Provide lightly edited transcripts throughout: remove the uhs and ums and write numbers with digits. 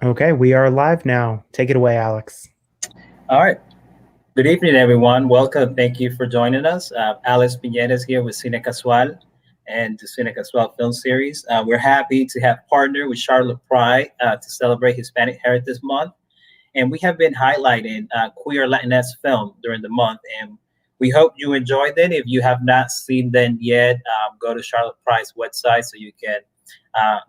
Okay, we are live now. Take it away, Alex. All right. Good evening, everyone. Welcome. Thank you for joining us. Alex Pineda is here with Cine Casual and the Cine Casual film series. We're happy to have partnered with Charlotte Pride to celebrate Hispanic Heritage Month. And we have been highlighting queer Latinx film during the month. And we hope you enjoyed it. If you have not seen them yet, go to Charlotte Pride's website so you can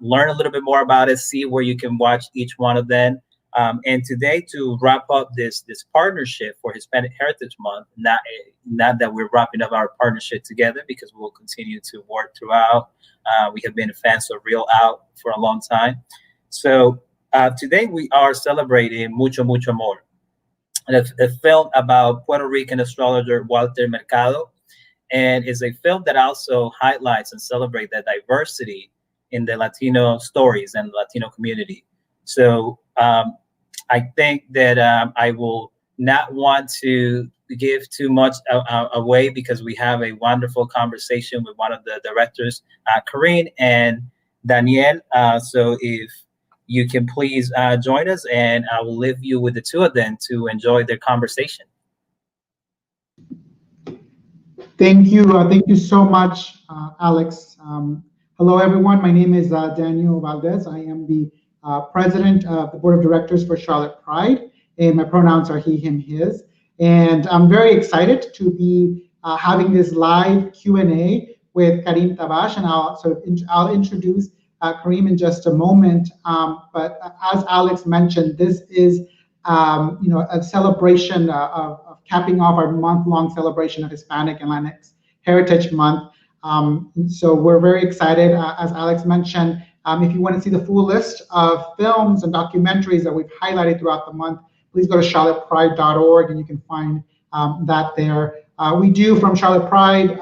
learn a little bit more about it, see where you can watch each one of them. And today, to wrap up this partnership for Hispanic Heritage Month, not that we're wrapping up our partnership together because we'll continue to work throughout. We have been fans of Real Out for a long time. So today we are celebrating Mucho Mucho Amor, a film about Puerto Rican astrologer Walter Mercado, and is a film that also highlights and celebrates the diversity in the Latino stories and Latino community. So I think that I will not want to give too much away because we have a wonderful conversation with one of the directors, Kareem and Danielle. So if you can please join us, and I will leave you with the two of them to enjoy their conversation. Thank you so much, Alex. Hello, everyone. My name is Daniel Valdez. I am the president of the board of directors for Charlotte Pride, and my pronouns are he, him, his. And I'm very excited to be having this live Q&A with Kareem Tabsch, and I'll introduce Kareem in just a moment. But as Alex mentioned, this is a celebration of capping off our month-long celebration of Hispanic and Latinx Heritage Month. So we're very excited. As Alex mentioned, if you want to see the full list of films and documentaries that we've highlighted throughout the month, please go to charlottepride.org and you can find that there. We do, from Charlotte Pride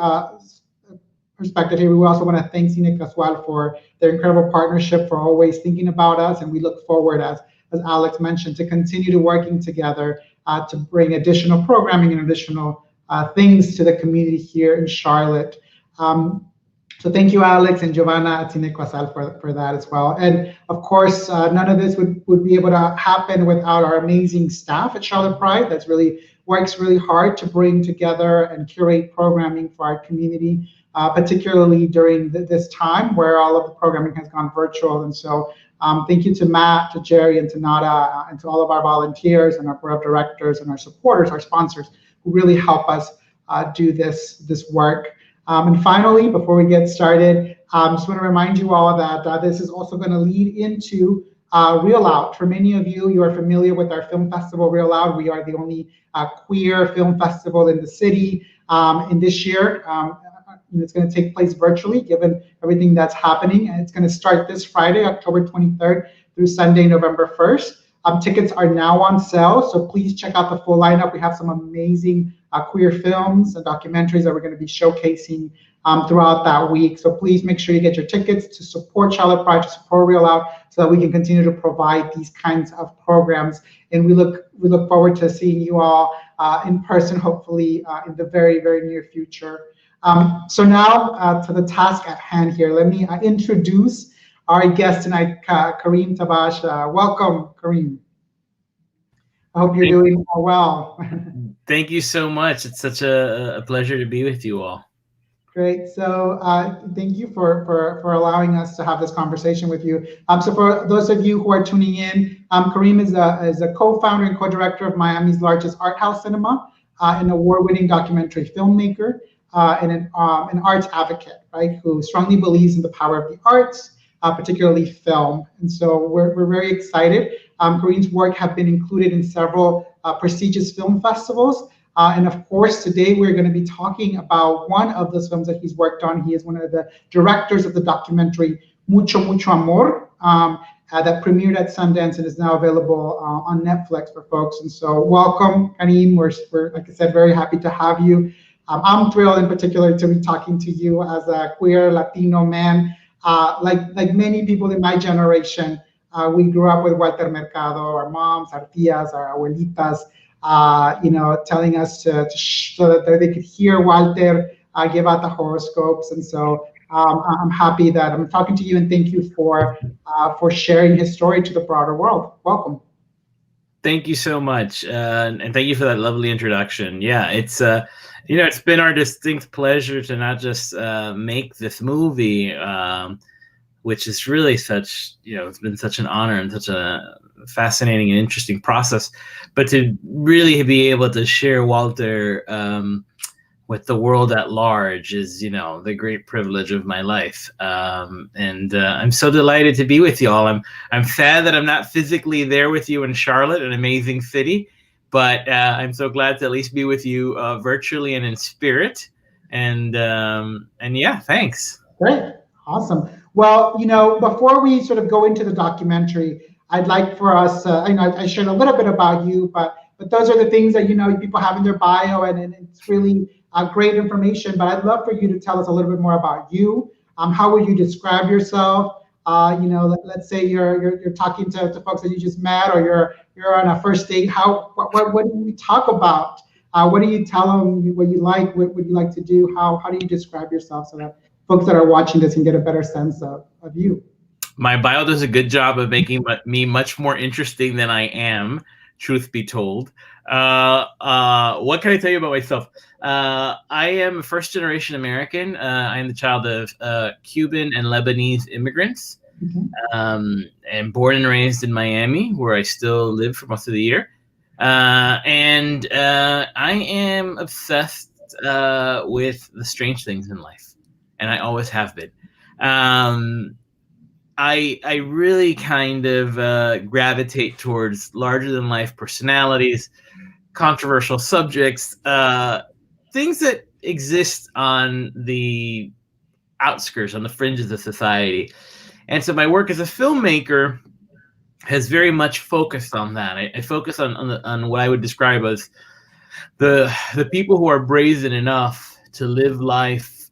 perspective here, we also want to thank Cine Casual for their incredible partnership, for always thinking about us, and we look forward, as Alex mentioned, to continue to working together to bring additional programming and additional things to the community here in Charlotte. So thank you, Alex and Giovanna at Cine Casual for that as well. And of course, none of this would be able to happen without our amazing staff at Charlotte Pride that's really works really hard to bring together and curate programming for our community, particularly during this time where all of the programming has gone virtual. And so thank you to Matt, to Jerry, and to Nada, and to all of our volunteers and our board of directors and our supporters, our sponsors, who really help us do this work. And finally, before we get started, I just want to remind you all that this is also going to lead into Real Out. For many of you, you are familiar with our film festival, Real Out. We are the only queer film festival in the city. In this year, it's going to take place virtually, given everything that's happening. And it's going to start this Friday, October 23rd, through Sunday, November 1st. Tickets are now on sale, so please check out the full lineup. We have some amazing queer films and documentaries that we're going to be showcasing throughout that week. So please make sure you get your tickets to support Charlotte Pride, to support Real Out, so that we can continue to provide these kinds of programs. And we look forward to seeing you all in person, hopefully in the very, very near future. So now to the task at hand here. Let me introduce our guest tonight, Kareem Tabsch. Welcome, Kareem. I hope you're doing well. Thank you so much. It's such a pleasure to be with you all. Great. So thank you for allowing us to have this conversation with you. So for those of you who are tuning in, Kareem is a co-founder and co-director of Miami's largest art house cinema, an award-winning documentary filmmaker, and an arts advocate, right, who strongly believes in the power of the arts, particularly film. And so we're very excited. Kareem's work have been included in several prestigious film festivals. And of course, today we're going to be talking about one of those films that he's worked on. He is one of the directors of the documentary Mucho Mucho Amor that premiered at Sundance and is now available on Netflix for folks. And so welcome, Kareem. We're, like I said, very happy to have you. I'm thrilled in particular to be talking to you as a queer Latino man. Like many people in my generation, we grew up with Walter Mercado, our moms, our tias, our abuelitas, telling us so that they could hear Walter give out the horoscopes. And so I'm happy that I'm talking to you, and thank you for sharing his story to the broader world. Welcome. Thank you so much, and thank you for that lovely introduction. Yeah, it's it's been our distinct pleasure to not just make this movie, which is really such, it's been such an honor and such a fascinating and interesting process, but to really be able to share Walter with the world at large is, the great privilege of my life. And I'm so delighted to be with y'all. I'm sad that I'm not physically there with you in Charlotte, an amazing city, but I'm so glad to at least be with you virtually and in spirit. And yeah, thanks. Great. Awesome. Well, before we sort of go into the documentary, I'd like for us, I shared a little bit about you, but those are the things that, people have in their bio, and it's really great information. But I'd love for you to tell us a little bit more about you. How would you describe yourself? Let's say you're talking to folks that you just met, or you're on a first date. What do you talk about? What do you tell them? What you like? What would you like to do? How do you describe yourself so that folks that are watching this can get a better sense of you? My bio does a good job of making me much more interesting than I am, truth be told. What can I tell you about myself? I am a first-generation American. I am the child of Cuban and Lebanese immigrants, and born and raised in Miami, where I still live for most of the year. And I am obsessed with the strange things in life, and I always have been. I really kind of gravitate towards larger-than-life personalities, controversial subjects, things that exist on the outskirts, on the fringes of society. And so my work as a filmmaker has very much focused on that. I focus on what I would describe as the people who are brazen enough to live life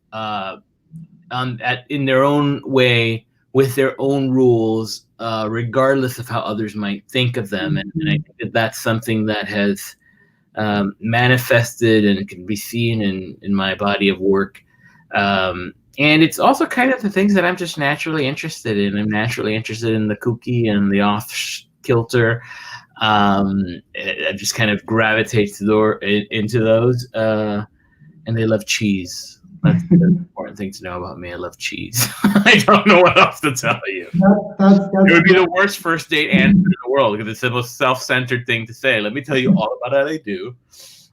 in their own way, with their own rules, regardless of how others might think of them. And I think that that's something that has manifested and can be seen in my body of work. And it's also kind of the things that I'm just naturally interested in. I'm naturally interested in the kooky and the off-kilter. I just kind of gravitate into those. And they love cheese. That's the important thing to know about me. I love cheese. I don't know what else to tell you. It would be the worst first date answer in the world, because it's the most self-centered thing to say. Let me tell you all about what I do,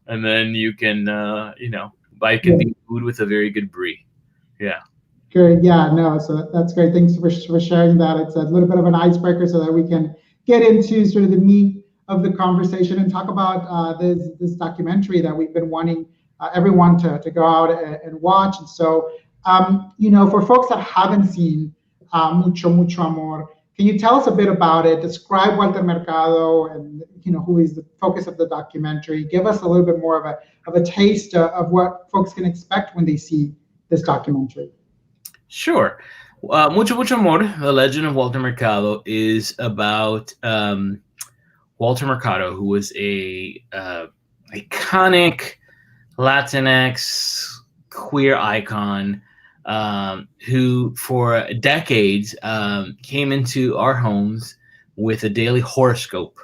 and then you can, buy convenient food with a very good brie. Yeah. Good. Yeah. No. So that's great. Thanks for sharing that. It's a little bit of an icebreaker so that we can get into sort of the meat of the conversation and talk about this documentary that we've been wanting everyone to go out and watch. And so, for folks that haven't seen Mucho Mucho Amor, can you tell us a bit about it? Describe Walter Mercado, and who is the focus of the documentary. Give us a little bit more of a taste of what folks can expect when they see this documentary. Sure. Mucho Mucho Amor, The Legend of Walter Mercado, is about Walter Mercado, who was a iconic Latinx queer icon, who for decades came into our homes with a daily horoscope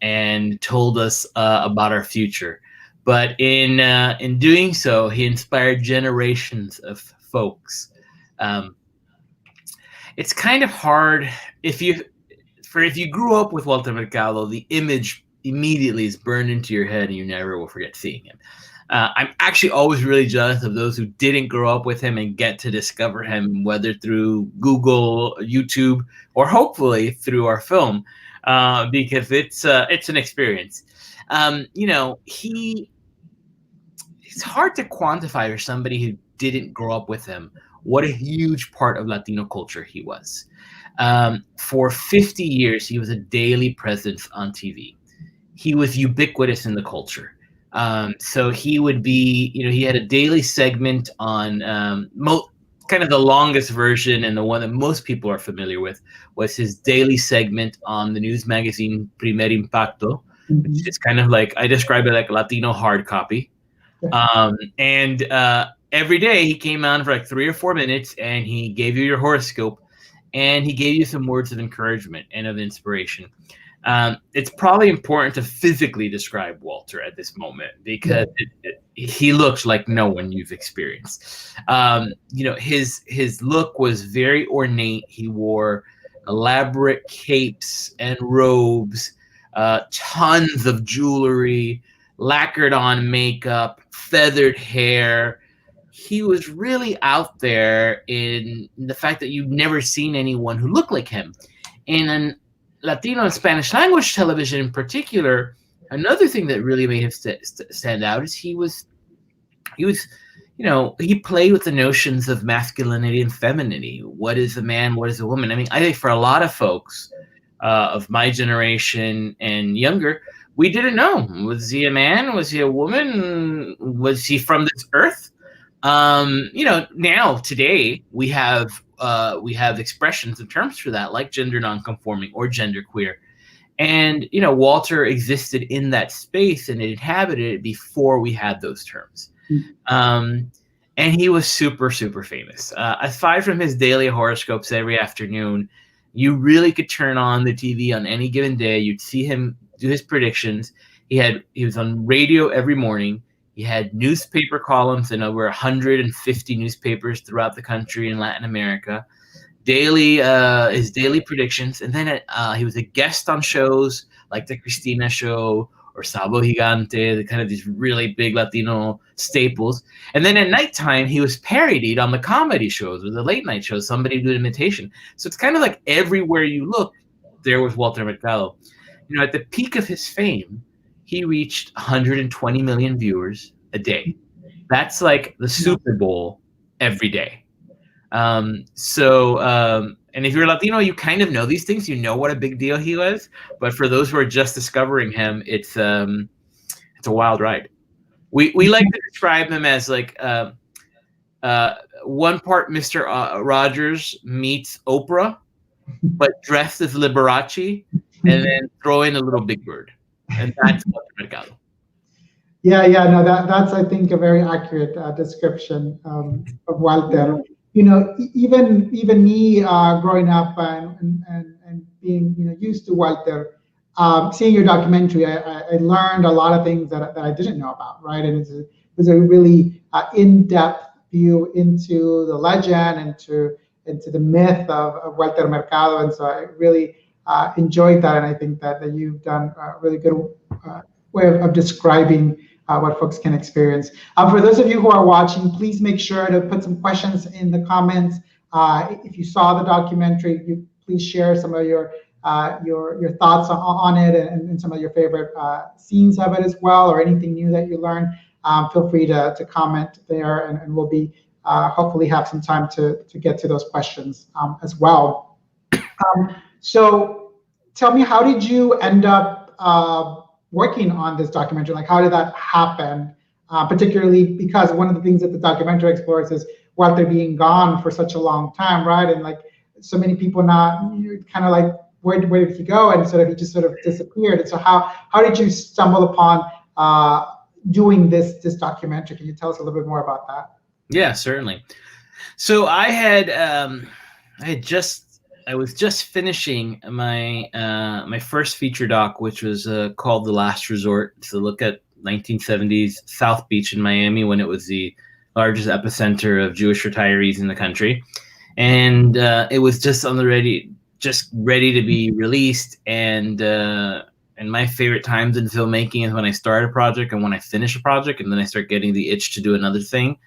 and told us about our future. But in doing so, he inspired generations of folks. It's kind of hard if you grew up with Walter Mercado, the image immediately is burned into your head and you never will forget seeing him. I'm actually always really jealous of those who didn't grow up with him and get to discover him, whether through Google, YouTube, or hopefully through our film, because it's an experience. It's hard to quantify for somebody who didn't grow up with him what a huge part of Latino culture he was. For 50 years, he was a daily presence on TV. He was ubiquitous in the culture. So he would be, he had a daily segment on kind of the longest version, and the one that most people are familiar with was his daily segment on the news magazine Primer Impacto, which is kind of like, I describe it like Latino hard copy. And every day he came on for like 3 or 4 minutes, and he gave you your horoscope, and he gave you some words of encouragement and of inspiration. It's probably important to physically describe Walter at this moment, because he looks like no one you've experienced. His look was very ornate. He wore elaborate capes and robes, tons of jewelry, lacquered on makeup, feathered hair. He was really out there in the fact that you've never seen anyone who looked like him. And Latino and Spanish language television in particular, another thing that really made him stand out is he played with the notions of masculinity and femininity. What is a man? What is a woman? I mean, I think for a lot of folks of my generation and younger, we didn't know. Was he a man? Was he a woman? Was he from this earth? Now today we have expressions and terms for that, like gender nonconforming or genderqueer. And, Walter existed in that space and inhabited it before we had those terms. And he was super, super famous. Aside from his daily horoscopes every afternoon, you really could turn on the TV on any given day. You'd see him do his predictions. He was on radio every morning. He had newspaper columns in over 150 newspapers throughout the country in Latin America. His daily predictions. And then he was a guest on shows like The Cristina Show or Sabo Gigante, the kind of these really big Latino staples. And then at nighttime, he was parodied on the comedy shows or the late night shows. Somebody did imitation. So it's kind of like everywhere you look, there was Walter Mercado. At the peak of his fame, he reached 120 million viewers a day. That's like the Super Bowl every day. And if you're Latino, you kind of know these things. You know what a big deal he was. But for those who are just discovering him, it's a wild ride. We like to describe him as like one part Mr. Rogers meets Oprah, but dressed as Liberace, and then throw in a little Big Bird. And that's Walter Mercado. No, that's I think a very accurate description of Walter. Even me growing up and being used to Walter, seeing your documentary, I learned a lot of things that I didn't know about, right? And it was a really in-depth view into the legend and into the myth of Walter Mercado, and so I really enjoyed that, and I think that you've done a really good way of describing what folks can experience. For those of you who are watching, please make sure to put some questions in the comments. If you saw the documentary, please share some of your thoughts on it and some of your favorite scenes of it as well, or anything new that you learned. Feel free to comment there, and we'll be hopefully have some time to get to those questions as well. So tell me, how did you end up working on this documentary? Like, how did that happen? Particularly because one of the things that the documentary explores is Walter being gone for such a long time, right? And like so many people kind of like, where did he go? And he just sort of disappeared. And so how did you stumble upon doing this documentary? Can you tell us a little bit more about that? Yeah, certainly. So I was just finishing my my first feature doc, which was called The Last Resort. It's a look at 1970s South Beach in Miami, when it was the largest epicenter of Jewish retirees in the country, and it was just ready to be released. And my favorite times in filmmaking is when I start a project and when I finish a project, and then I start getting the itch to do another thing.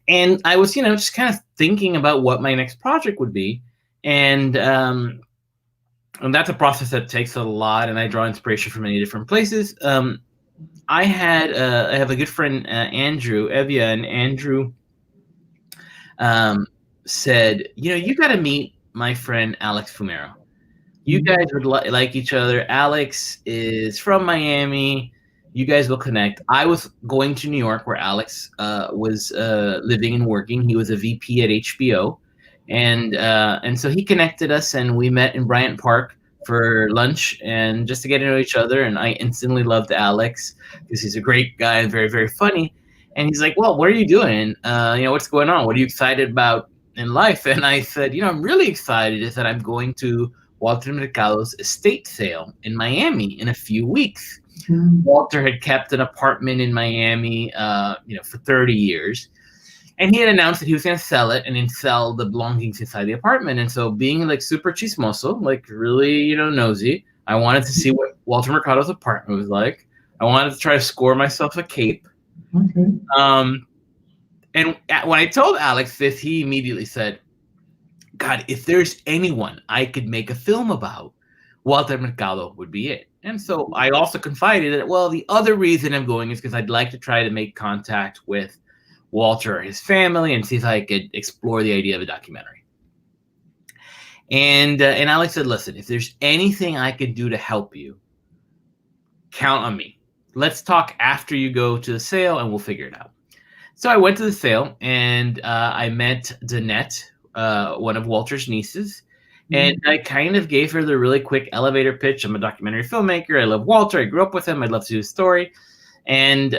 And I was, just kind of thinking about what my next project would be. And that's a process that takes a lot, and I draw inspiration from many different places. I have a good friend, Andrew Evia, and Andrew said, you got to meet my friend Alex Fumero. You guys would like each other. Alex is from Miami. You guys will connect. I was going to New York, where Alex was living and working. He was a VP at HBO. And so he connected us, and we met in Bryant Park for lunch and just to get to know each other. And I instantly loved Alex because he's a great guy and very, very funny. And he's like, well, what are you doing? What's going on? What are you excited about in life? And I said, I'm really excited is that I'm going to Walter Mercado's estate sale in Miami in a few weeks. Walter had kept an apartment in Miami, for 30 years. And he had announced that he was going to sell it and then sell the belongings inside the apartment. And so being like super chismoso, like really, nosy, I wanted to see what Walter Mercado's apartment was like. I wanted to try to score myself a cape. Okay. And when I told Alex this, he immediately said, God, if there's anyone I could make a film about, Walter Mercado would be it. And so I also confided that, well, the other reason I'm going is because I'd like to try to make contact with Walter or his family and see if I could explore the idea of a documentary. And Alex said, listen, if there's anything I could do to help you, count on me. Let's talk after you go to the sale and we'll figure it out. So I went to the sale and I met Danette, one of Walter's nieces. And I kind of gave her the really quick elevator pitch. I'm a documentary filmmaker. I love Walter. I grew up with him. I'd love to do his story. And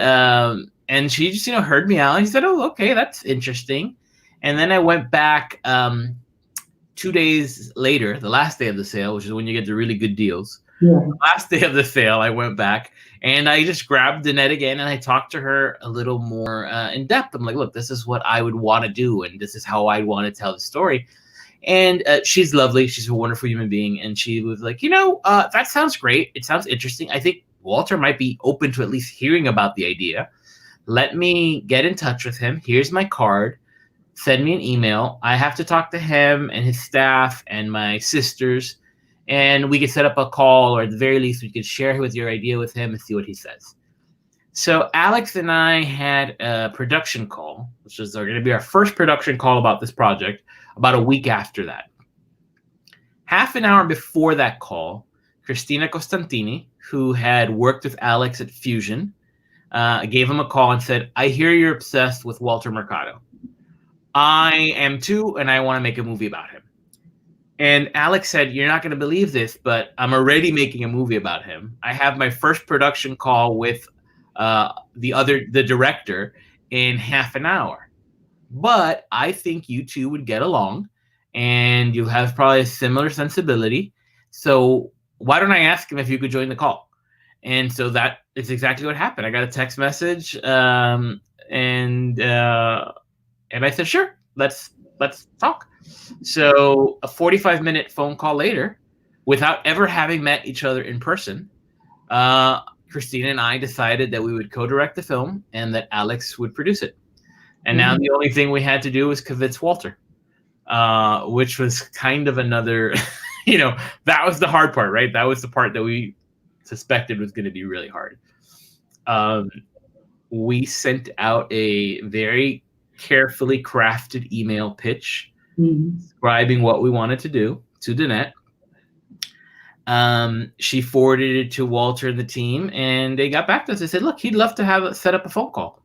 she just, heard me out. And she said, oh, okay, that's interesting. And then I went back 2 days later, the last day of the sale, which is when you get the really good deals. Yeah. The last day of the sale, I went back and I just grabbed Danette again and I talked to her a little more in depth. I'm like, look, this is what I would want to do. And this is how I want to tell the story. And she's lovely. She's a wonderful human being. And she was like, that sounds great. It sounds interesting. I think Walter might be open to at least hearing about the idea. Let me get in touch with him. Here's my card. Send me an email. I have to talk to him and his staff and my sisters. And we could set up a call, or at the very least, we could share with your idea with him and see what he says. So Alex and I had a production call, which is going to be our first production call about this project, about a week after that. Half an hour before that call, Christina Costantini, who had worked with Alex at Fusion, gave him a call and said, I hear you're obsessed with Walter Mercado. I am too, and I want to make a movie about him. And Alex said, you're not going to believe this, but I'm already making a movie about him. I have my first production call with the director in half an hour. But I think you two would get along, and you have probably a similar sensibility. So why don't I ask him if you could join the call? And so that is exactly what happened. I got a text message, and I said, sure, let's talk. So a 45-minute phone call later, without ever having met each other in person, Christina and I decided that we would co-direct the film and that Alex would produce it. And now the only thing we had to do was convince Walter, which was kind of another, that was the hard part, right? That was the part that we suspected was going to be really hard. We sent out a very carefully crafted email pitch describing what we wanted to do to Danette. She forwarded it to Walter and the team, and they got back to us. They said, look, he'd love to set up a phone call.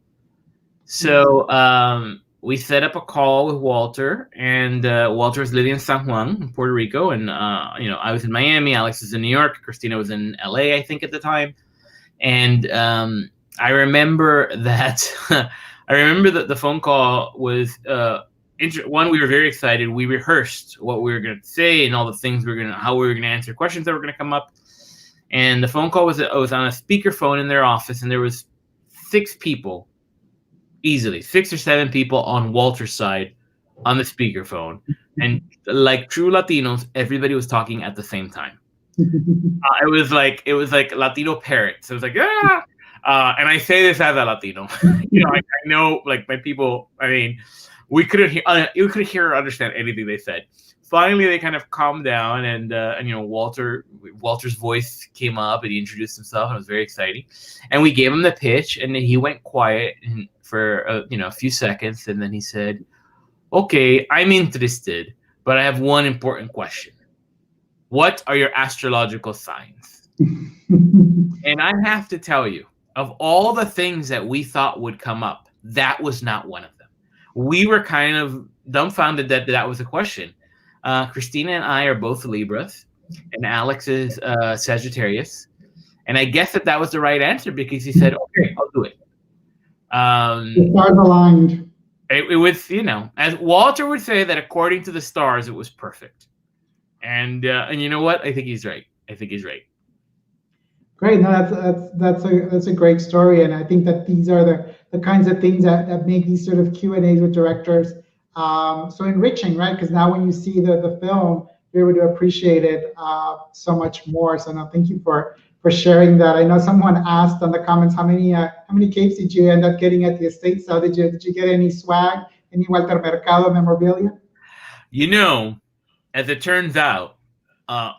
So we set up a call with Walter, and Walter was living in San Juan, in Puerto Rico, and I was in Miami, Alex was in New York, Christina was in LA, I think, at the time. And I remember that the phone call was one, we were very excited. We rehearsed what we were going to say and all the things how we were going to answer questions that were going to come up. And the phone call was on a speakerphone in their office, and there was 6 people, easily 6 or 7 people on Walter's side on the speakerphone. And like true Latinos, everybody was talking at the same time. It was like Latino parrots. It was like, ah! And I say this as a Latino. I know, like, my people, I mean, you couldn't hear or understand anything they said. Finally, they kind of calmed down, and Walter's voice came up, and he introduced himself, and it was very exciting. And we gave him the pitch, and then he went quiet for a few seconds, and then he said, "Okay, I'm interested, but I have one important question. What are your astrological signs?" And I have to tell you, of all the things that we thought would come up, that was not one of them. We were kind of dumbfounded that was a question. Christina and I are both Libras, and Alex is Sagittarius. And I guess that was the right answer, because he said, okay, I'll do it. The stars aligned. It was, as Walter would say, that according to the stars, it was perfect. And you know what? I think he's right. Great. No, that's a great story, and I think that these are the kinds of things that make these sort of Q&As with directors so enriching, right? Because now when you see the film, you're able to appreciate it so much more. So no, thank you for sharing that. I know someone asked on the comments how many capes did you end up getting at the estate sale? Did you get any swag, any Walter Mercado memorabilia? As it turns out,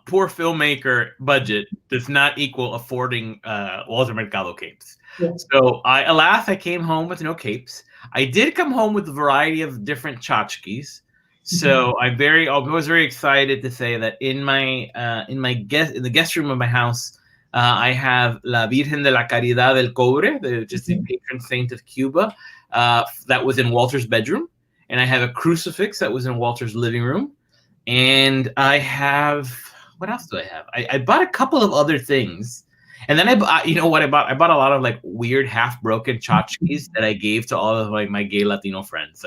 poor filmmaker budget does not equal affording Walter Mercado capes. Yeah. So I came home with no capes. I did come home with a variety of different tchotchkes. So I was very excited to say that in the guest room of my house, I have La Virgen de la Caridad del Cobre, which is the patron saint of Cuba. That was in Walter's bedroom, and I have a crucifix that was in Walter's living room. And I have, what else do I have? I bought a couple of other things. And then I bought a lot of like weird half-broken tchotchkes that I gave to all of my gay Latino friends.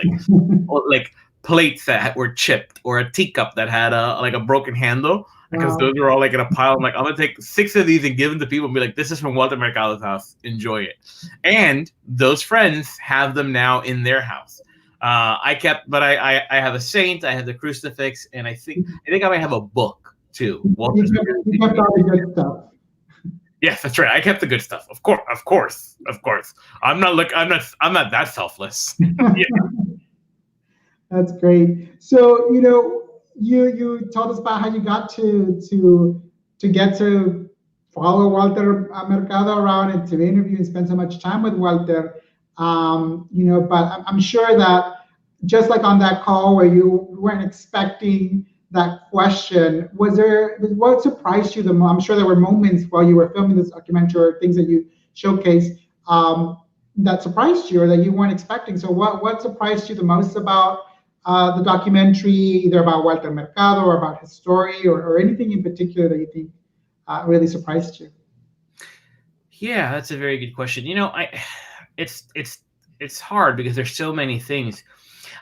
Like plates that were chipped, or a teacup that had a broken handle. Because those were all like in a pile. I'm like, I'm going to take 6 of these and give them to people and be like, this is from Walter Mercado's house. Enjoy it. And those friends have them now in their house. I have a saint, I have the crucifix, and I think I might have a book too. You kept all the good stuff. Yes, that's right. I kept the good stuff. Of course. I'm not that selfless. Yeah. That's great. So you told us about how you got to get to follow Walter Mercado around and to interview and spend so much time with Walter. But I'm sure that just like on that call where you weren't expecting that question, what surprised you the most? I'm sure there were moments while you were filming this documentary or things that you showcased that surprised you or that you weren't expecting. So what surprised you the most about the documentary, either about Walter Mercado or about his story or anything in particular that you think really surprised you? Yeah, that's a very good question. It's hard because there's so many things.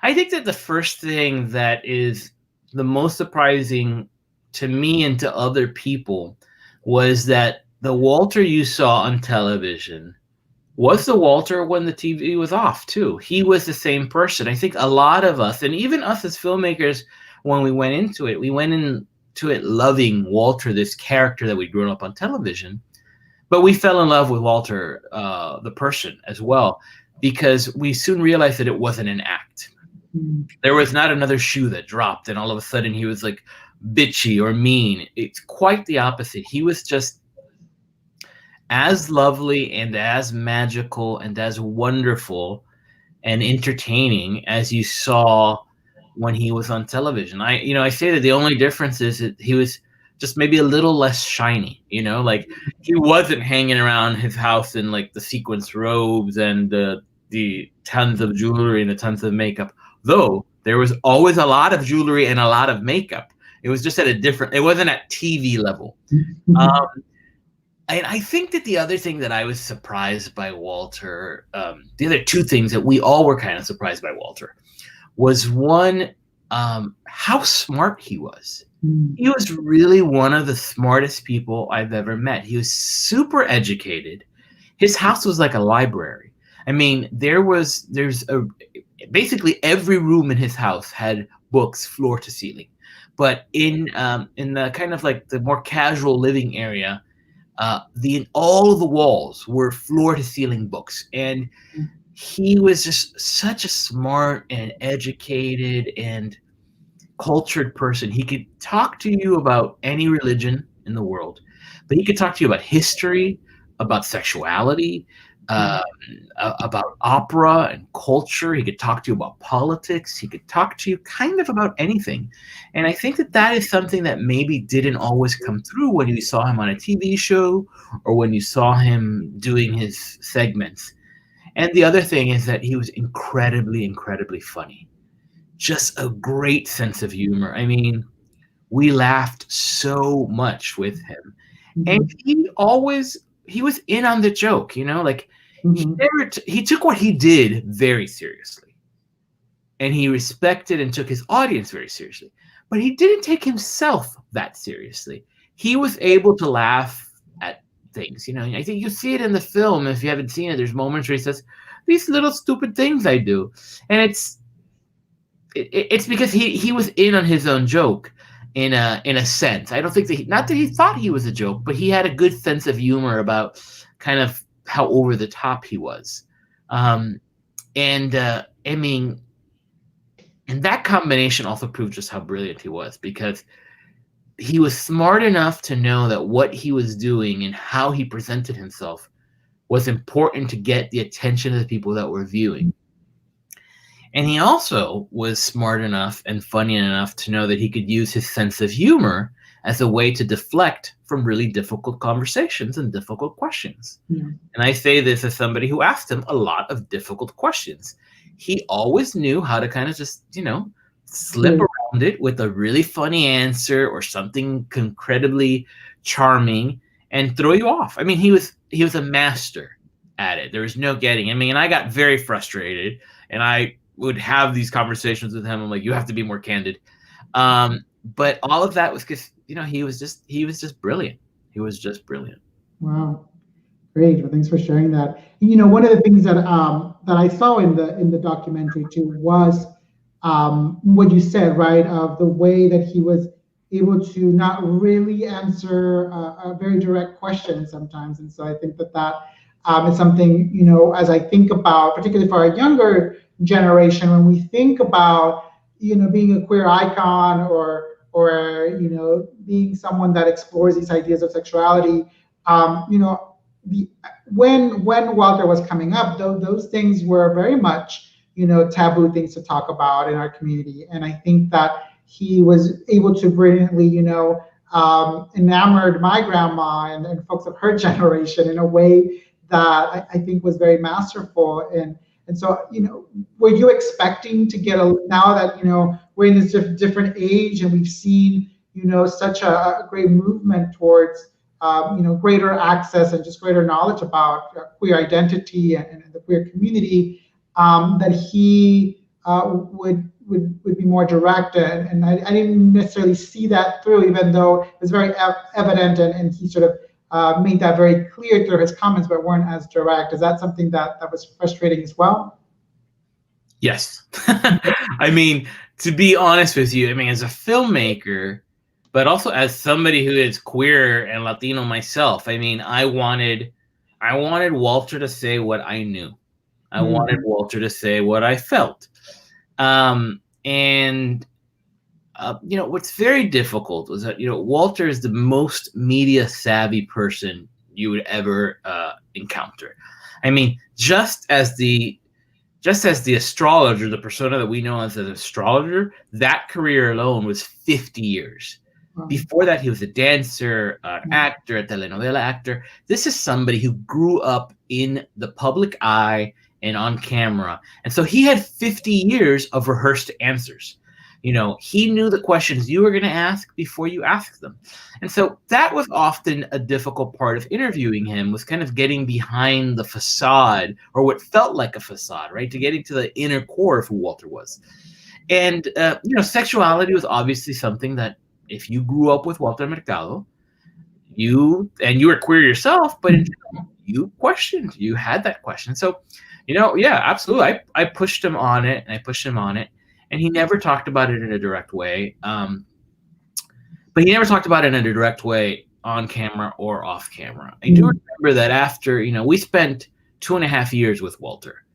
I think that the first thing that is the most surprising to me and to other people was that the Walter you saw on television was the Walter when the TV was off too. He was the same person. I think a lot of us, and even us as filmmakers, when we went into it loving Walter, this character that we'd grown up on television, but we fell in love with Walter, the person as well, because we soon realized that it wasn't an act. There was not another shoe that dropped and all of a sudden he was like bitchy or mean. It's quite the opposite. He was just as lovely and as magical and as wonderful and entertaining as you saw when he was on television. I say that the only difference is that he was just maybe a little less shiny, like he wasn't hanging around his house in like the sequence robes and the tons of jewelry and the tons of makeup, though there was always a lot of jewelry and a lot of makeup. It was just it wasn't at TV level. And I think that the other thing that I was surprised by Walter, the other two things that we all were kind of surprised by Walter, was one, how smart he was. He was really one of the smartest people I've ever met. He was super educated. His house was like a library. I mean, basically every room in his house had books floor to ceiling. But in the kind of like the more casual living area, all of the walls were floor to ceiling books. And he was just such a smart and educated and cultured person. He could talk to you about any religion in the world, but he could talk to you about history, about sexuality, about opera and culture. He could talk to you about politics. He could talk to you kind of about anything. And I think that is something that maybe didn't always come through when you saw him on a TV show or when you saw him doing his segments. And the other thing is that he was incredibly, incredibly funny. Just a great sense of humor. I mean, we laughed so much with him. And he was in on the joke, like He took what he did very seriously, and he respected and took his audience very seriously, but he didn't take himself that seriously. He was able to laugh at things. I think you see it in the film. If you haven't seen it, there's moments where he says, "These little stupid things I do," and it's because he was in on his own joke in a sense. I don't think that not that he thought he was a joke, but he had a good sense of humor about kind of how over the top he was. I mean, and that combination also proved just how brilliant he was, because he was smart enough to know that what he was doing and how he presented himself was important to get the attention of the people that were viewing. And he also was smart enough and funny enough to know that he could use his sense of humor as a way to deflect from really difficult conversations and difficult questions. Yeah. And I say this as somebody who asked him a lot of difficult questions. He always knew how to kind of just, slip around it with a really funny answer or something incredibly charming and throw you off. I mean, he was a master at it. There was no getting. And I got very frustrated, and I would have these conversations with him. I'm like, you have to be more candid. But all of that was because, he was just brilliant. He was just brilliant. Wow. Great. Well, thanks for sharing that. One of the things that I saw in the documentary too was what you said, right? Of the way that he was able to not really answer a very direct question sometimes. And so I think that is something, as I think about, particularly for our younger generation, when we think about, being a queer icon or being someone that explores these ideas of sexuality, when Walter was coming up, those things were very much, taboo things to talk about in our community. And I think that he was able to brilliantly, enamored my grandma and folks of her generation in a way that I think was very masterful. And so, were you expecting to get now that, we're in this different age and we've seen, such a great movement towards, greater access and just greater knowledge about queer identity and the queer community, that he would be more direct, and I didn't necessarily see that through, even though it was very evident, and he sort of made that very clear through his comments, but weren't as direct. Is that something that was frustrating as well? Yes. To be honest with you, as a filmmaker, but also as somebody who is queer and Latino myself, I wanted Walter to say what I knew. I wanted Walter to say what I felt. What's very difficult was that, Walter is the most media savvy person you would ever encounter. Just as the astrologer, the persona that we know as an astrologer, that career alone was 50 years. Before that, he was a dancer, an actor, a telenovela actor. This is somebody who grew up in the public eye and on camera. And so he had 50 years of rehearsed answers. He knew the questions you were going to ask before you asked them. And so that was often a difficult part of interviewing him, was kind of getting behind the facade, or what felt like a facade, right? To getting to the inner core of who Walter was. And, sexuality was obviously something that, if you grew up with Walter Mercado, you were queer yourself, but you had that question. So, yeah, absolutely. I pushed him on it, and he never talked about it in a direct way. But he never talked about it in a direct way on camera or off camera. I do remember that after, we spent 2.5 years with Walter,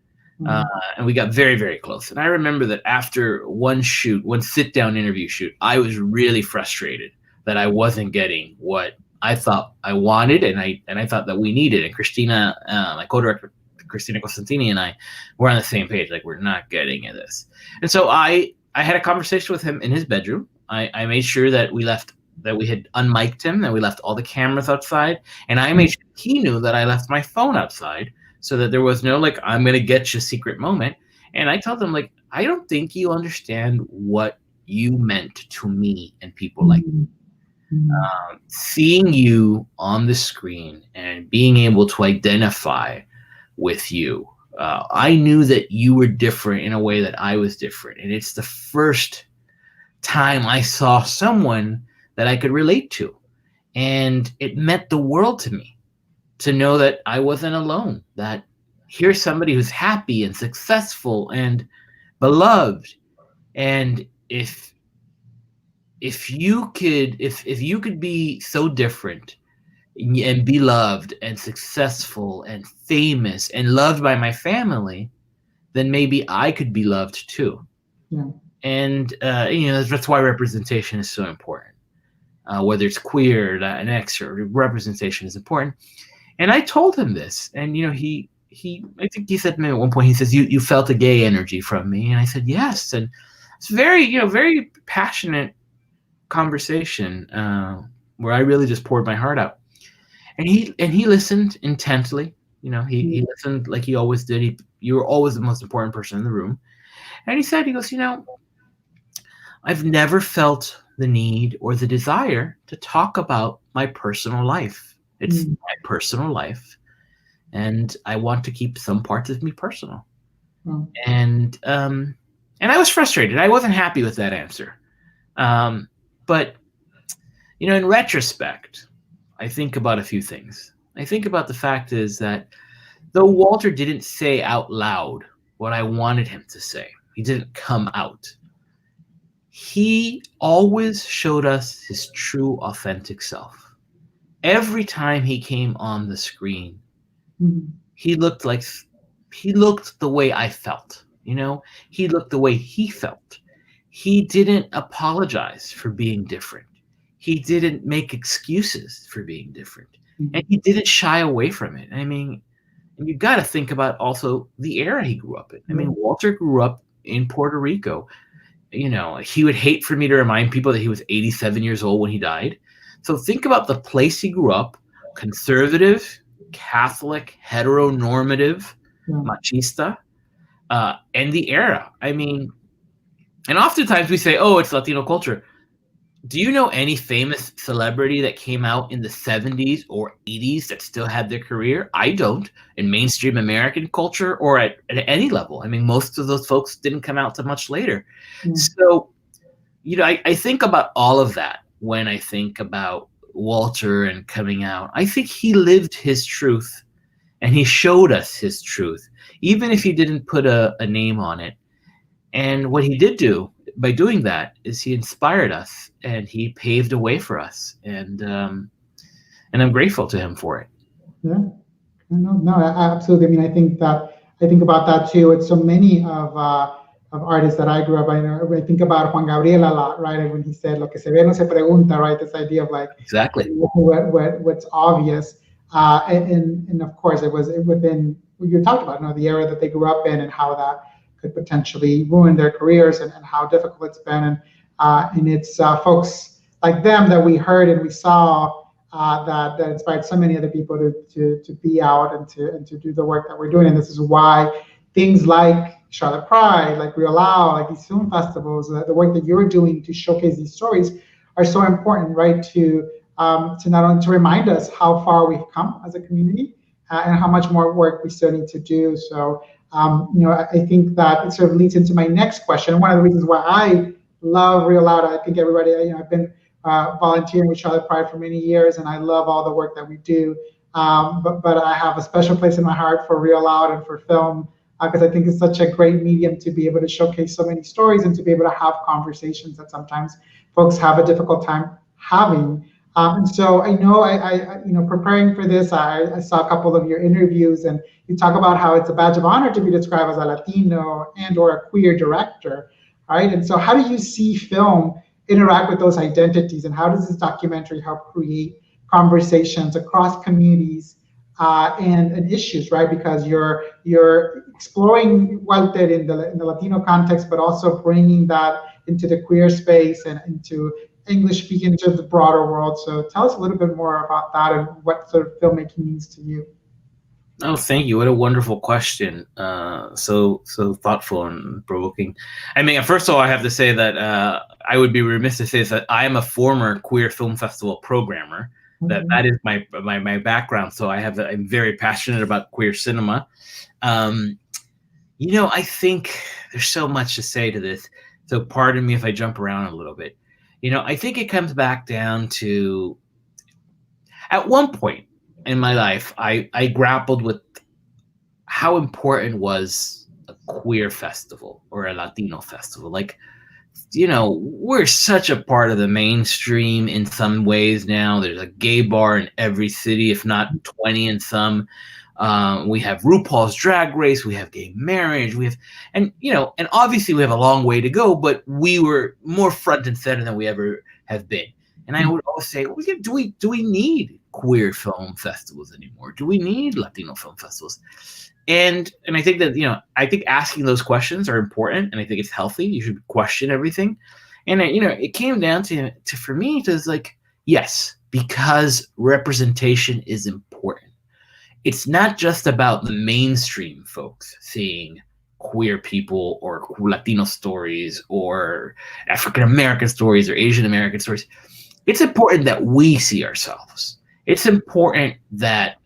and we got very, very close. And I remember that after one sit-down interview shoot, I was really frustrated that I wasn't getting what I thought I wanted, and I thought that we needed. And Christina, my co-director, Christina Costantini, and I were on the same page. Like, we're not getting this. And so I had a conversation with him in his bedroom. I made sure that we had unmiked him, that we left all the cameras outside, and I made sure he knew that I left my phone outside, so that there was no, I'm going to get you secret moment. And I told him, I don't think you understand what you meant to me and people like me. Seeing you on the screen and being able to identify with you. I knew that you were different in a way that I was different. And it's the first time I saw someone that I could relate to. And it meant the world to me to know that I wasn't alone, that here's somebody who's happy and successful and beloved. And if you could be so different and be loved and successful and famous and loved by my family, then maybe I could be loved too. Yeah. And that's why representation is so important. Whether it's queer, Latinx, or representation is important. And I told him this, and he I think he said to me at one point, he says, you felt a gay energy from me, and I said yes. And it's very passionate conversation where I really just poured my heart out. And he listened intently. He listened like he always did. You were always the most important person in the room. And he goes, I've never felt the need or the desire to talk about my personal life. It's my personal life, and I want to keep some parts of me personal. And I was frustrated. I wasn't happy with that answer. But in retrospect, I think about a few things. I think about the fact is that though Walter didn't say out loud what I wanted him to say, he didn't come out. He always showed us his true, authentic self. Every time he came on the screen, he looked the way I felt. He looked the way he felt. He didn't apologize for being different. He didn't make excuses for being different. And he didn't shy away from it. I mean, and you've got to think about also the era he grew up in. I mean, Walter grew up in Puerto Rico. He would hate for me to remind people that he was 87 years old when he died. So think about the place he grew up: conservative, Catholic, heteronormative, machista, and the era. I mean, and oftentimes we say, oh, it's Latino culture. Do you know any famous celebrity that came out in the 70s or 80s that still had their career? I don't. In mainstream American culture or at any level. I mean, most of those folks didn't come out till much later. So, I think about all of that when I think about Walter and coming out. I think he lived his truth, and he showed us his truth, even if he didn't put a name on it. And what he did do by doing that is he inspired us, and he paved a way for us, and I'm grateful to him for it. Yeah, no, absolutely. I mean, I think about that too. It's so many of artists that I grew up. I think about Juan Gabriel a lot, right? And when he said "Lo que se ve no se pregunta," right? This idea of like exactly what's obvious, and of course it was within what you talked about, the era that they grew up in, and how that could potentially ruin their careers, and how difficult it's been, and it's folks like them that we heard and we saw that inspired so many other people to be out and to do the work that we're doing. And this is why things like Charlotte Pride, like Real Out, like these film festivals, the work that you're doing to showcase these stories are so important, right? To not only to remind us how far we've come as a community, and how much more work we still need to do. So, I think that it sort of leads into my next question. One of the reasons why I love Real Out, I think everybody, I've been volunteering with Charlotte Pride for many years, and I love all the work that we do. But I have a special place in my heart for Real Out and for film, because I think it's such a great medium to be able to showcase so many stories and to be able to have conversations that sometimes folks have a difficult time having. And so I know, I preparing for this, I saw a couple of your interviews, and you talk about how it's a badge of honor to be described as a Latino and or a queer director, right? And so how do you see film interact with those identities, and how does this documentary help create conversations across communities and issues, right? Because you're exploring Walter in the Latino context, but also bringing that into the queer space and into English speaking, into the broader world. So tell us a little bit more about that and what sort of filmmaking means to you. Oh, thank you. What a wonderful question. So thoughtful and provoking. I mean, first of all, I have to say that I would be remiss to say that I am a former queer film festival programmer. that is my background. So I'm very passionate about queer cinema. I think there's so much to say to this. So pardon me if I jump around a little bit. I think it comes back down to, at one point in my life, I grappled with how important was a queer festival or a Latino festival. Like, we're such a part of the mainstream in some ways now. There's a gay bar in every city, if not 20 in some. We have RuPaul's Drag Race. We have gay marriage. And obviously we have a long way to go, but we were more front and center than we ever have been. And I would always say, do we need queer film festivals anymore? Do we need Latino film festivals? And I think that, I think asking those questions are important, and I think it's healthy. You should question everything. And, it came down to for me, it was like, yes, because representation is important. It's not just about the mainstream folks seeing queer people or Latino stories or African-American stories or Asian-American stories. It's important that we see ourselves. It's important that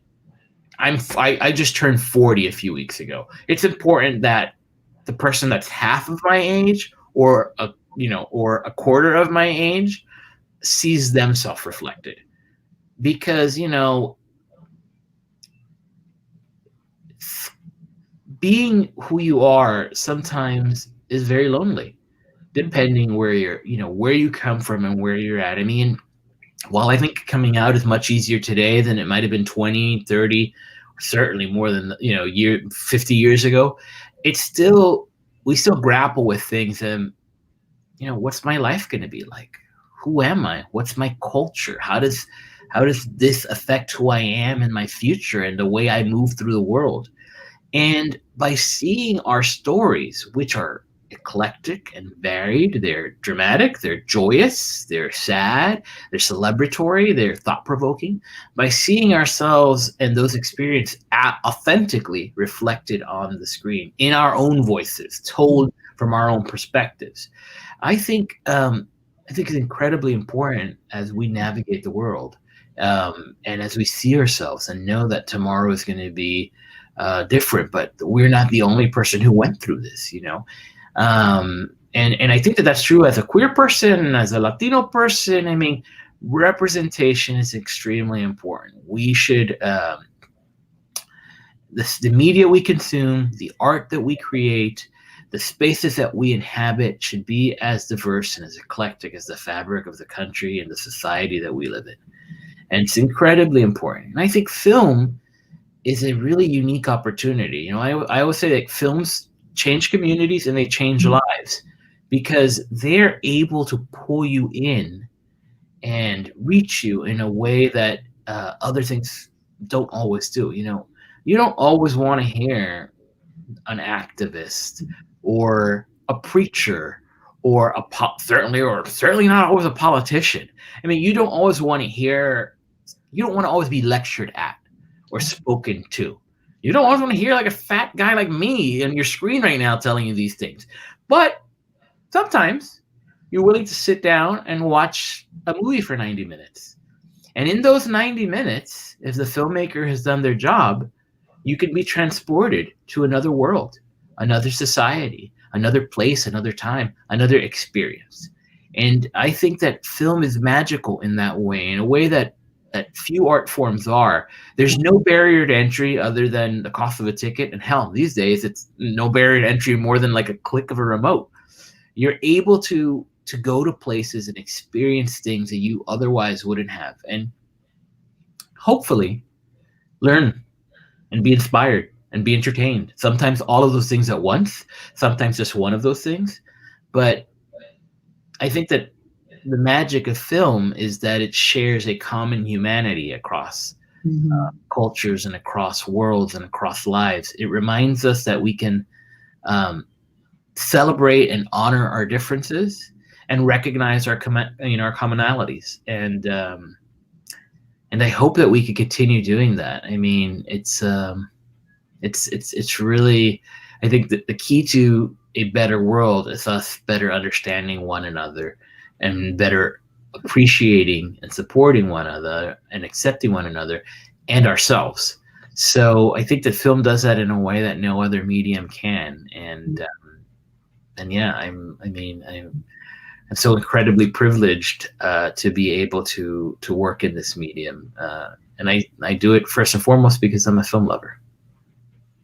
I just turned 40 a few weeks ago. It's important that the person that's half of my age or a quarter of my age sees themselves reflected. Because, being who you are sometimes is very lonely, depending where where you come from and where you're at. I mean, while I think coming out is much easier today than it might have been 20, 30, certainly more than 50 years ago, we still grapple with things. And what's my life going to be like? Who am I? What's my culture? How does this affect who I am in my future and the way I move through the world? And by seeing our stories, which are eclectic and varied, they're dramatic, they're joyous, they're sad, they're celebratory, they're thought-provoking. By seeing ourselves and those experiences authentically reflected on the screen in our own voices, told from our own perspectives, I think it's incredibly important as we navigate the world, and as we see ourselves and know that tomorrow is going to be different, but we're not the only person who went through this, and I think that that's true as a queer person, as a Latino person. I mean, representation is extremely important. We should, the media we consume, the art that we create, the spaces that we inhabit should be as diverse and as eclectic as the fabric of the country and the society that we live in. And it's incredibly important. And I think film is a really unique opportunity. I always say that films change communities and they change lives because they're able to pull you in and reach you in a way that other things don't always do. You don't always want to hear an activist or a preacher or certainly not always a politician. I mean, you don't always want to always be lectured at or spoken to. You don't always want to hear like a fat guy like me on your screen right now telling you these things. But sometimes you're willing to sit down and watch a movie for 90 minutes. And in those 90 minutes, if the filmmaker has done their job, you can be transported to another world, another society, another place, another time, another experience. And I think that film is magical in that way, in a way that few art forms are. There's no barrier to entry other than the cost of a ticket. And hell, these days, it's no barrier to entry more than like a click of a remote. You're able to go to places and experience things that you otherwise wouldn't have. And hopefully learn and be inspired and be entertained. Sometimes all of those things at once, sometimes just one of those things. But I think that the magic of film is that it shares a common humanity across cultures and across worlds and across lives. It reminds us that we can celebrate and honor our differences and recognize our commonalities. And I hope that we could continue doing that. I mean, it's really, I think that the key to a better world is us better understanding one another and better appreciating and supporting one another and accepting one another and ourselves. So I think that film does that in a way that no other medium can. And yeah, I'm so incredibly privileged to be able to work in this medium. And I do it first and foremost because I'm a film lover.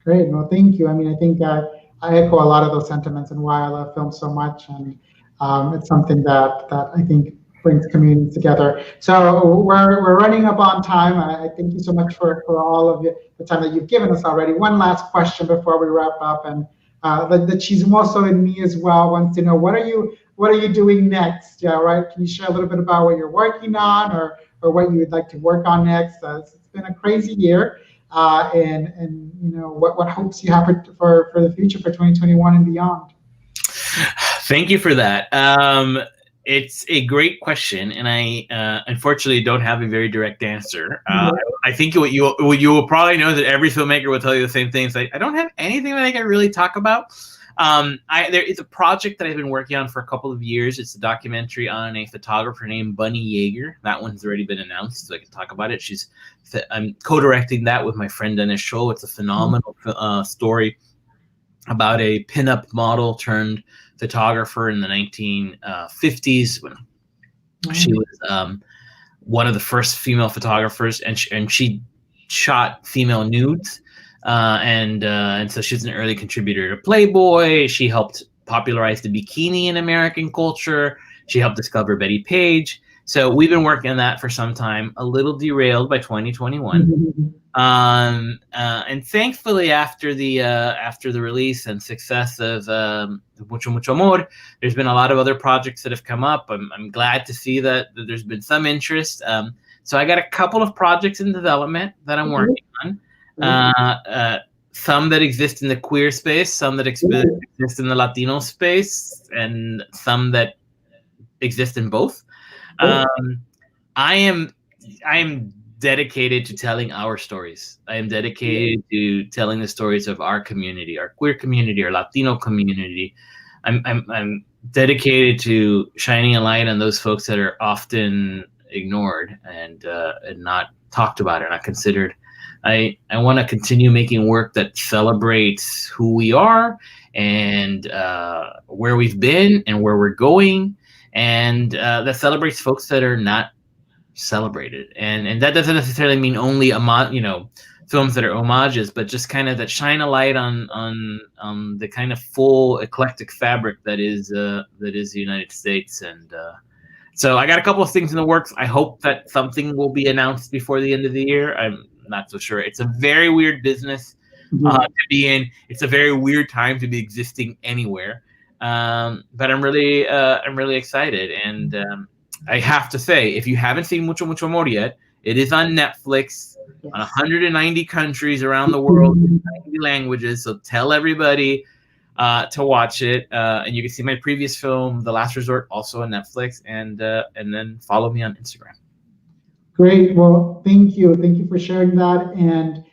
Great. Well, thank you. I mean, I think I echo a lot of those sentiments and why I love film so much. And it's something that I think brings communities together. So we're running up on time. I thank you so much for all of the time that you've given us already. One last question before we wrap up. And the chismoso in me as well wants to know, what are you doing next? Yeah, right. Can you share a little bit about what you're working on or what you would like to work on next? It's been a crazy year. And what hopes you have for the future for 2021 and beyond? Thank you for that. It's a great question, and I unfortunately don't have a very direct answer. I think what you will probably know that every filmmaker will tell you the same things. I don't have anything that I can really talk about. There is a project that I've been working on for a couple of years. It's a documentary on a photographer named Bunny Yeager. That one's already been announced, so I can talk about it. I'm co-directing that with my friend Dennis Scholl. It's a phenomenal story about a pinup model turned photographer in the 1950s when she was one of the first female photographers, and she shot female nudes. And so she's an early contributor to Playboy. She helped popularize the bikini in American culture. She helped discover Betty Page. So we've been working on that for some time, a little derailed by 2021. And thankfully, after the release and success of Mucho Mucho Amor, there's been a lot of other projects that have come up. I'm glad to see that there's been some interest. So I got a couple of projects in development that I'm working on. Some that exist in the queer space, some that exist in the Latino space, and some that exist in both. I am dedicated to telling our stories. I am dedicated to telling the stories of our community, our queer community, our Latino community. I'm dedicated to shining a light on those folks that are often ignored and not talked about or not considered. I want to continue making work that celebrates who we are and where we've been and where we're going, and that celebrates folks that are not celebrated. And that doesn't necessarily mean only films that are homages, but just kind of that shine a light on the kind of full eclectic fabric that is the United States. And so I got a couple of things in the works. I hope that something will be announced before the end of the year. I'm not so sure. It's a very weird business to be in. It's a very weird time to be existing anywhere. But I'm really excited. And I have to say, if you haven't seen Mucho Mucho Amor yet, it is on Netflix on 190 countries around the world, 90 languages. So tell everybody to watch it. And you can see my previous film, The Last Resort, also on Netflix. And then follow me on Instagram. Great. Well, thank you. Thank you for sharing that. And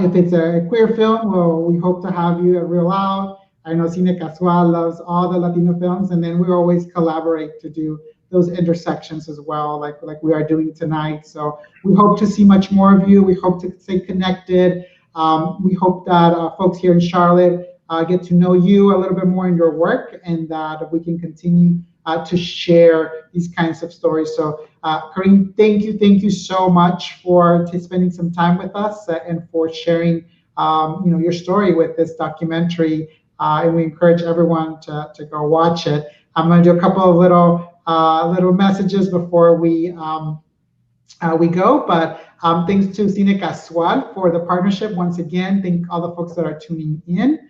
if it's a queer film, well, we hope to have you at Real Out. I know Cine Casual loves all the Latino films, and then we always collaborate to do those intersections as well, like we are doing tonight. So we hope to see much more of you. We hope to stay connected. We hope that folks here in Charlotte get to know you a little bit more in your work, and that we can continue to share these kinds of stories. So Kareem, thank you so much for spending some time with us and for sharing your story with this documentary. And we encourage everyone to go watch it. I'm going to do a couple of little messages before we go, but thanks to Cine Casual for the partnership. Once again, thank all the folks that are tuning in.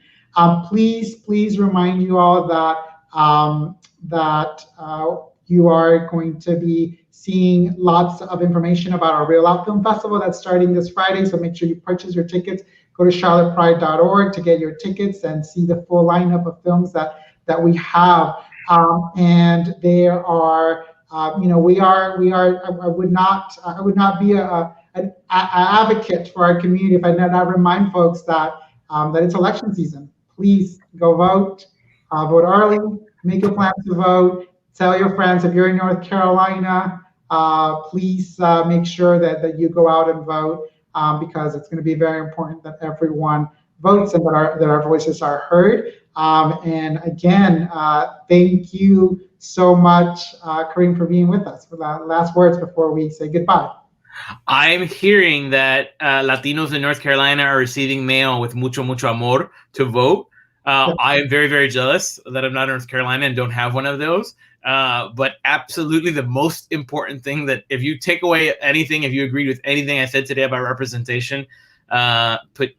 Please remind you all that you are going to be seeing lots of information about our Real Out Film Festival that's starting this Friday. So make sure you purchase your tickets. Go to charlottepride.org to get your tickets and see the full lineup of films that we have. And there are, I would not be an advocate for our community if I did not remind folks that it's election season. Please go vote, vote early, make your plans to vote. Tell your friends. If you're in North Carolina, please make sure that you go out and vote, because it's going to be very important that everyone votes and that our voices are heard. And again, thank you so much, Kareem, for being with us. For the last words before we say goodbye. I'm hearing that Latinos in North Carolina are receiving mail with Mucho Mucho Amor to vote. I am very, very jealous that I'm not in North Carolina and don't have one of those. But absolutely the most important thing, that if you take away anything, if you agreed with anything I said today about representation, put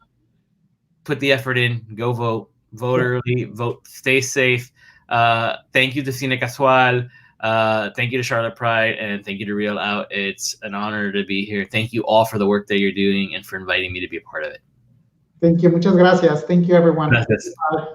the effort in, go vote, vote early, vote, stay safe. Thank you to Cine Casual. Thank you to Charlotte Pride, and thank you to Real Out. It's an honor to be here. Thank you all for the work that you're doing and for inviting me to be a part of it. Thank you. Muchas gracias. Thank you, everyone. Gracias. Bye.